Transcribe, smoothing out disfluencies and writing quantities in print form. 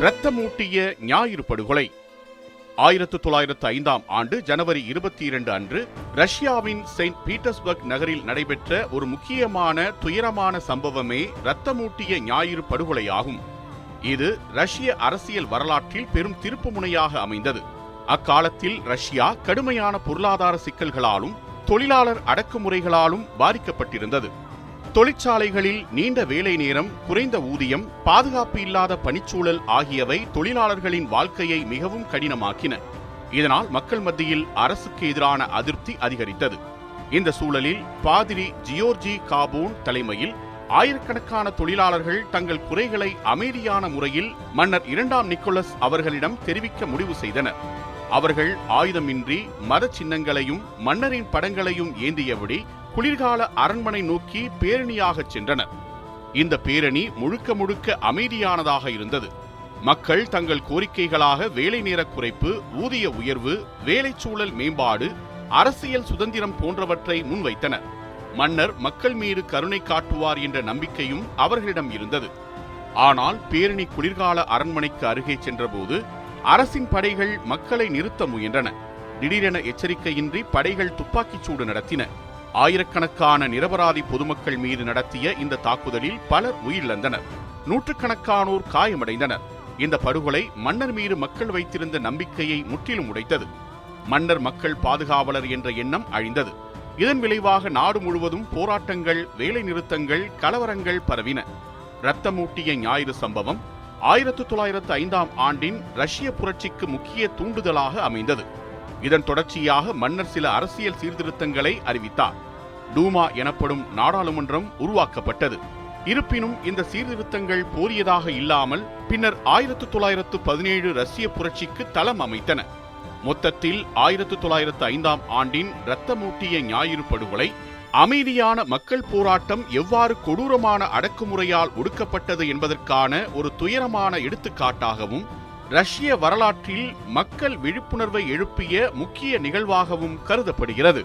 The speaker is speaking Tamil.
இரத்தமூட்டிய ஞாயிறு படுகொலை 1905 ஆண்டு ஜனவரி 22 அன்று ரஷ்யாவின் செயின்ட் பீட்டர்ஸ்பர்க் நகரில் நடைபெற்ற ஒரு முக்கியமான துயரமான சம்பவமே இரத்தமூட்டிய ஞாயிறு படுகொலையாகும். இது ரஷ்ய அரசியல் வரலாற்றில் பெரும் திருப்புமுனையாக அமைந்தது. அக்காலத்தில் ரஷ்யா கடுமையான பொருளாதார சிக்கல்களாலும் தொழிலாளர் அடக்குமுறைகளாலும் பாதிக்கப்பட்டிருந்தது. தொழிற்சாலைகளில் நீண்ட வேலை நேரம், குறைந்த ஊதியம், பாதுகாப்பு இல்லாத பணிச்சூழல் ஆகியவை தொழிலாளர்களின் வாழ்க்கையை மிகவும் கடினமாக்கின. இதனால் மக்கள் மத்தியில் அரசுக்கு எதிரான அதிருப்தி அதிகரித்தது. இந்த சூழலில் பாதிரி ஜியோர்ஜி காபூன் தலைமையில் ஆயிரக்கணக்கான தொழிலாளர்கள் தங்கள் குறைகளை அமைதியான முறையில் மன்னர் 2ஆம் நிக்கோலஸ் அவர்களிடம் தெரிவிக்க முடிவு செய்தனர். அவர்கள் ஆயுதமின்றி மத சின்னங்களையும் மன்னரின் படங்களையும் ஏந்தியபடி குளிர்கால அரண்மனை நோக்கி பேரணியாக சென்றனர். இந்த பேரணி முழுக்க முழுக்க அமைதியானதாக இருந்தது. மக்கள் தங்கள் கோரிக்கைகளாக வேலை நேர குறைப்பு, ஊதிய உயர்வு, வேலைச்சூழல் மேம்பாடு, அரசியல் சுதந்திரம் போன்றவற்றை முன்வைத்தனர். மன்னர் மக்கள் மீது கருணை காட்டுவார் என்ற நம்பிக்கையும் அவர்களிடம் இருந்தது. ஆனால் பேரணி குளிர்கால அரண்மனைக்கு அருகே சென்றபோது அரசின் படைகள் மக்களை நிறுத்த முயன்றன. திடீரென எச்சரிக்கையின்றி படைகள் துப்பாக்கிச் சூடு நடத்தின. ஆயிரக்கணக்கான நிரபராதி பொதுமக்கள் மீது நடத்திய இந்த தாக்குதலில் பலர் உயிரிழந்தனர். நூற்றுக்கணக்கானோர் காயமடைந்தனர். இந்த படுகொலை மன்னர் மீது மக்கள் வைத்திருந்த நம்பிக்கையை முற்றிலும் உடைத்தது. மன்னர் மக்கள் பாதுகாவலர் என்ற எண்ணம் அழிந்தது. இதன் விளைவாக நாடு முழுவதும் போராட்டங்கள், வேலை நிறுத்தங்கள், கலவரங்கள் பரவின. இரத்தமூட்டிய ஞாயிறு சம்பவம் 1905 ஆண்டின் ரஷ்ய புரட்சிக்கு முக்கிய தூண்டுதலாக அமைந்தது. இதன் தொடர்ச்சியாக மன்னர் சில அரசியல் சீர்திருத்தங்களை அறிவித்தார். டூமா எனப்படும் நாடாளுமன்றம் உருவாக்கப்பட்டது. இருப்பினும் இந்த சீர்திருத்தங்கள் போரியதாக இல்லாமல் பின்னர் 1917 ரஷ்ய புரட்சிக்கு தளம் அமைத்தன. மொத்தத்தில் 1905 ஆண்டின் இரத்தமூட்டிய ஞாயிறு படுகொலை அமைதியான மக்கள் போராட்டம் எவ்வாறு கொடூரமான அடக்குமுறையால் ஒடுக்கப்பட்டது என்பதற்கான ஒரு துயரமான எடுத்துக்காட்டாகவும் ரஷ்ய வரலாற்றில் மக்கள் விழிப்புணர்வை எழுப்பிய முக்கிய நிகழ்வாகவும் கருதப்படுகிறது.